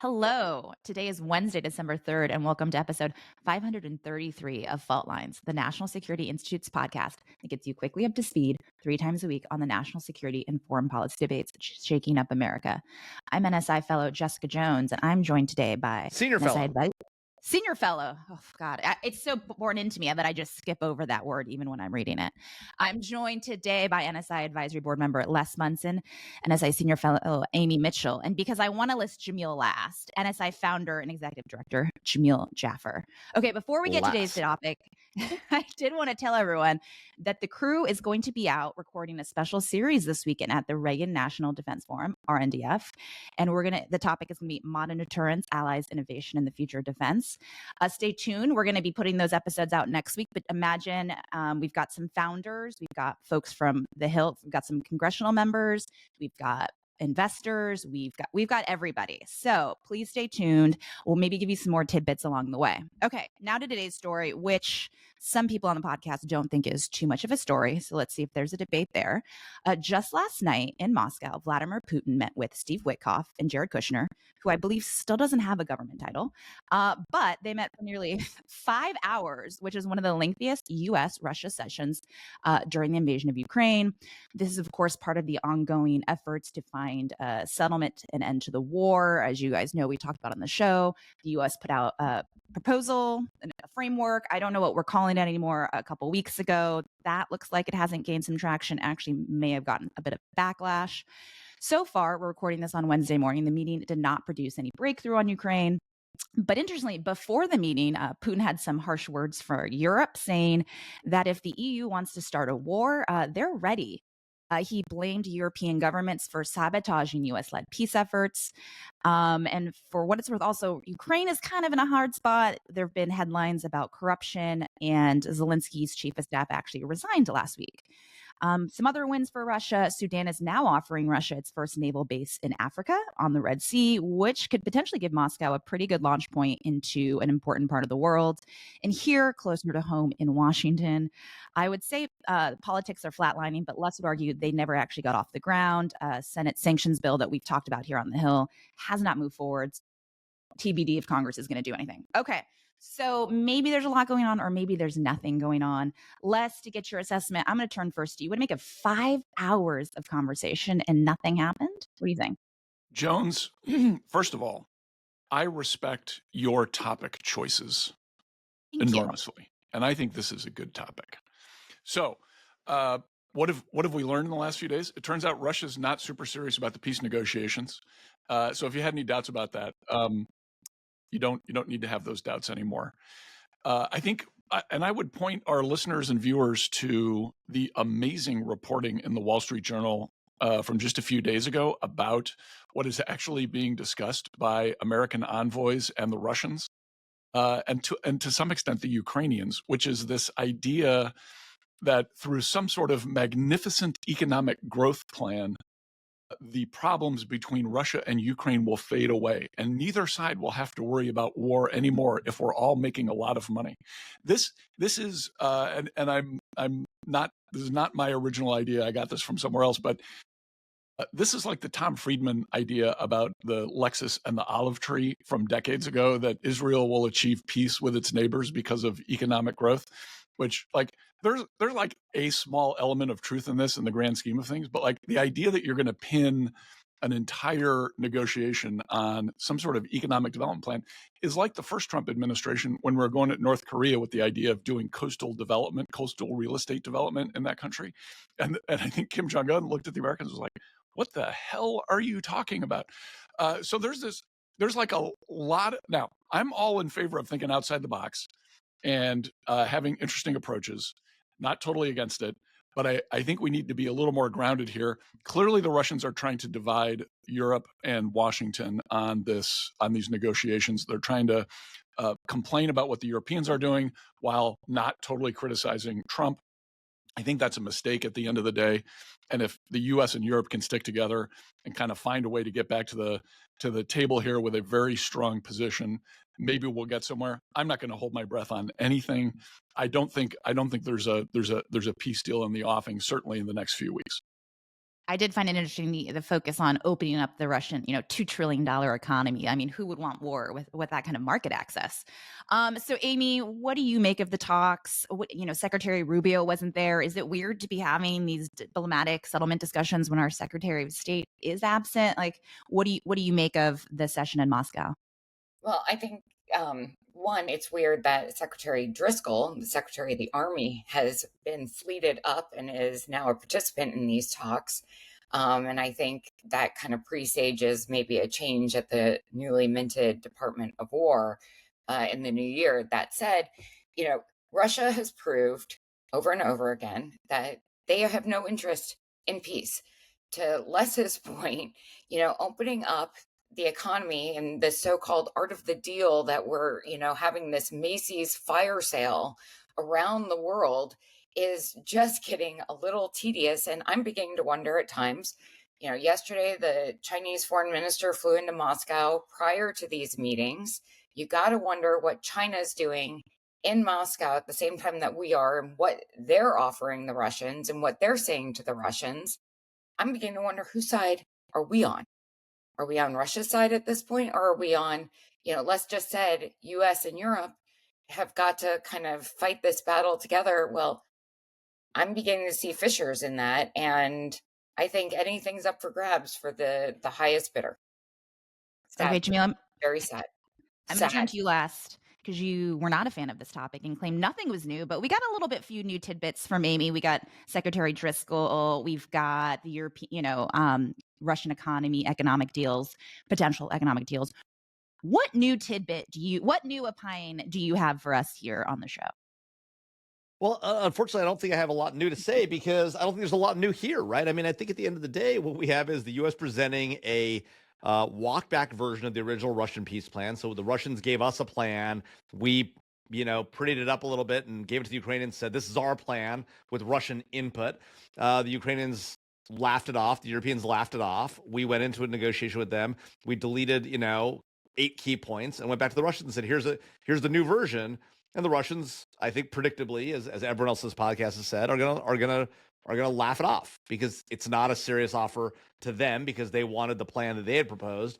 Hello. Today is Wednesday, December 3rd, and welcome to episode 533 of Fault Lines, the National Security Institute's podcast that gets you quickly up to speed 3 times a week on the national security and foreign policy debates shaking up America. I'm NSI fellow Jessica Jones, and I'm joined today by Senior NSI fellow. advisor. Senior fellow. Oh, God. It's so born into me that I just skip over that word even when I'm reading it. I'm joined today by NSI Advisory Board member Les Munson, NSI Senior Fellow Amy Mitchell. And because I want to list Jamil last, NSI founder and executive director Jamil Jaffer. Okay, before we get to today's topic, I did want to tell everyone that the crew is going to be out recording a special series this weekend at the Reagan National Defense Forum, RNDF. And the topic is going to be modern deterrence, allies, innovation, and the future of defense. Stay tuned. We're going to be putting those episodes out next week. But imagine we've got some founders, we've got folks from the Hill, we've got some congressional members, we've got investors, we've got everybody. So please stay tuned. We'll maybe give you some more tidbits along the way. Okay, now to today's story, which some people on the podcast don't think is too much of a story. So let's see if there's a debate there. Just last night in Moscow, Vladimir Putin met with Steve Witkoff and Jared Kushner, who I believe still doesn't have a government title, but they met for nearly 5 hours, which is one of the lengthiest U.S. Russia sessions during the invasion of Ukraine. This is, of course, part of the ongoing efforts to find a settlement and end to the war. As you guys know, we talked about on the show, the U.S. put out a proposal, a framework. I don't know what we're calling it anymore. A couple weeks ago, that looks like it hasn't gained some traction. Actually, may have gotten a bit of backlash. So far, we're recording this on Wednesday morning. The meeting did not produce any breakthrough on Ukraine. But interestingly, before the meeting, Putin had some harsh words for Europe, saying that if the EU wants to start a war, they're ready. He blamed European governments for sabotaging U.S.-led peace efforts. And for what it's worth, also, Ukraine is kind of in a hard spot. There have been headlines about corruption, and Zelensky's chief of staff actually resigned last week. Some other wins for Russia. Sudan is now offering Russia its first naval base in Africa on the Red Sea, which could potentially give Moscow a pretty good launch point into an important part of the world. And here, closer to home in Washington, I would say politics are flatlining, but let's argue they never actually got off the ground. Senate sanctions bill that we've talked about here on the Hill has not moved forward. TBD if Congress is going to do anything. Okay. So maybe there's a lot going on, or maybe there's nothing going on. Les, to get your assessment, I'm going to turn first to you. What do you make of 5 hours of conversation and nothing happened? What do you think? Jones, first of all, I respect your topic choices enormously. And I think this is a good topic. So what have we learned in the last few days? It turns out Russia's not super serious about the peace negotiations. So if you had any doubts about that, you don't need to have those doubts anymore. I think, and I would point our listeners and viewers to the amazing reporting in the Wall Street Journal from just a few days ago about what is actually being discussed by American envoys and the Russians, and to some extent the Ukrainians, which is this idea that through some sort of magnificent economic growth plan, the problems between Russia and Ukraine will fade away, and neither side will have to worry about war anymore if we're all making a lot of money. This is and I'm not. This is not my original idea. I got this from somewhere else, but this is like the Tom Friedman idea about the Lexus and the olive tree from decades ago, that Israel will achieve peace with its neighbors because of economic growth. Which, like, there's like a small element of truth in this in the grand scheme of things, but like the idea that you're going to pin an entire negotiation on some sort of economic development plan is like the first Trump administration when we were going at North Korea with the idea of doing coastal development, coastal real estate development in that country. And I think Kim Jong-un looked at the Americans and was like, what the hell are you talking about? So there's like a lot of, now I'm all in favor of thinking outside the box and having interesting approaches, not totally against it, but I think we need to be a little more grounded here. Clearly, the Russians are trying to divide Europe and Washington on these negotiations. They're trying to complain about what the Europeans are doing while not totally criticizing Trump. I think that's a mistake at the end of the day. And if the U.S. and Europe can stick together and kind of find a way to get back to the table here with a very strong position, maybe we'll get somewhere. I'm not going to hold my breath on anything. I don't think there's a peace deal in the offing, certainly in the next few weeks. I did find it interesting the focus on opening up the Russian, $2 trillion economy. I mean, who would want war with that kind of market access? So, Amy, what do you make of the talks? Secretary Rubio wasn't there. Is it weird to be having these diplomatic settlement discussions when our Secretary of State is absent? Like, what do you make of the session in Moscow? Well, I think one, it's weird that Secretary Driscoll, the Secretary of the Army, has been fleeted up and is now a participant in these talks. And I think that kind of presages maybe a change at the newly minted Department of War in the new year. That said, Russia has proved over and over again that they have no interest in peace. To Les's point, opening up the economy and the so-called art of the deal that we're, having this Macy's fire sale around the world is just getting a little tedious. And I'm beginning to wonder at times, yesterday the Chinese foreign minister flew into Moscow prior to these meetings. You got to wonder what China's doing in Moscow at the same time that we are, and what they're offering the Russians and what they're saying to the Russians. I'm beginning to wonder, whose side are we on? Are we on Russia's side at this point? Or are we on, Les just said, US and Europe have got to kind of fight this battle together. Well, I'm beginning to see fissures in that. And I think anything's up for grabs for the highest bidder. Sad. Okay, Jamil, Very sad. I'm going to turn to you last because you were not a fan of this topic and claimed nothing was new, but we got a little bit few new tidbits from Amy. We got Secretary Driscoll. We've got the European, Russian economy, economic deals, potential economic deals. What new tidbit what new opine do you have for us here on the show? Well, unfortunately, I don't think I have a lot new to say because I don't think there's a lot new here, right? I mean, I think at the end of the day, what we have is the U.S. presenting a walk back version of the original Russian peace plan. So the Russians gave us a plan. We, prettied it up a little bit and gave it to the Ukrainians, said, this is our plan with Russian input. The Ukrainians laughed it off. The Europeans laughed it off. We went into a negotiation with them. We deleted, 8 key points and went back to the Russians and said, here's the new version. And the Russians, I think, predictably, as everyone else's podcast has said, are gonna laugh it off because it's not a serious offer to them because they wanted the plan that they had proposed,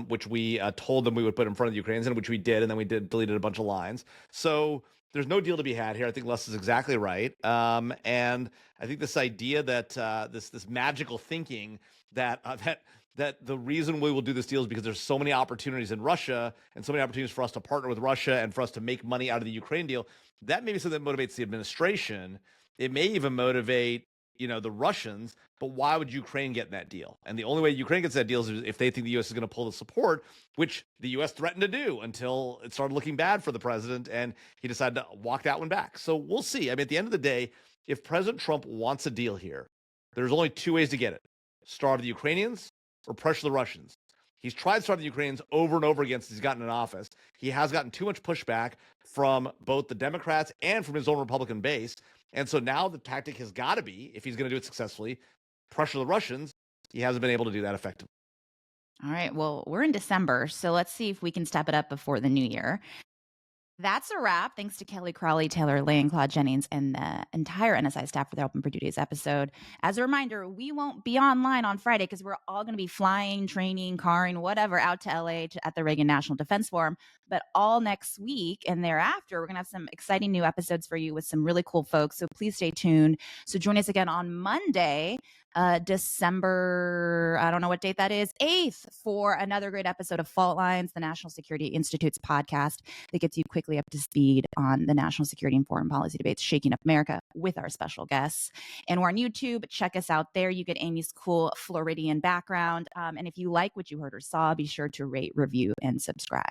which we told them we would put in front of the Ukrainians, and which we did, and then we deleted a bunch of lines. So there's no deal to be had here. I think Les is exactly right, and I think this idea that this magical thinking that the reason we will do this deal is because there's so many opportunities in Russia and so many opportunities for us to partner with Russia and for us to make money out of the Ukraine deal. That may be something that motivates the administration. It may even motivate, the Russians, but why would Ukraine get in that deal? And the only way Ukraine gets that deal is if they think the U.S. is going to pull the support, which the U.S. threatened to do until it started looking bad for the president and he decided to walk that one back. So we'll see. I mean, at the end of the day, if President Trump wants a deal here, there's only 2 ways to get it: starve the Ukrainians or pressure the Russians. He's tried to starve the Ukrainians over and over again since he's gotten in office. He has gotten too much pushback from both the Democrats and from his own Republican base. And so now the tactic has got to be, if he's going to do it successfully, pressure the Russians. He hasn't been able to do that effectively. All right. Well, we're in December, so let's see if we can step it up before the new year. That's a wrap. Thanks to Kelly Crawley, Taylor Lane, Claude Jennings, and the entire NSI staff for their help in producing this episode. As a reminder, we won't be online on Friday because we're all going to be flying, training, carring, whatever, out to LA at the Reagan National Defense Forum. But all next week and thereafter, we're going to have some exciting new episodes for you with some really cool folks. So please stay tuned. So join us again on Monday, December, I don't know what date that is, 8th, for another great episode of Fault Lines, the National Security Institute's podcast that gets you quickly up to speed on the national security and foreign policy debates shaking up America with our special guests. And we're on YouTube. Check us out there. You get Amy's cool Floridian background. And if you like what you heard or saw, be sure to rate, review, and subscribe.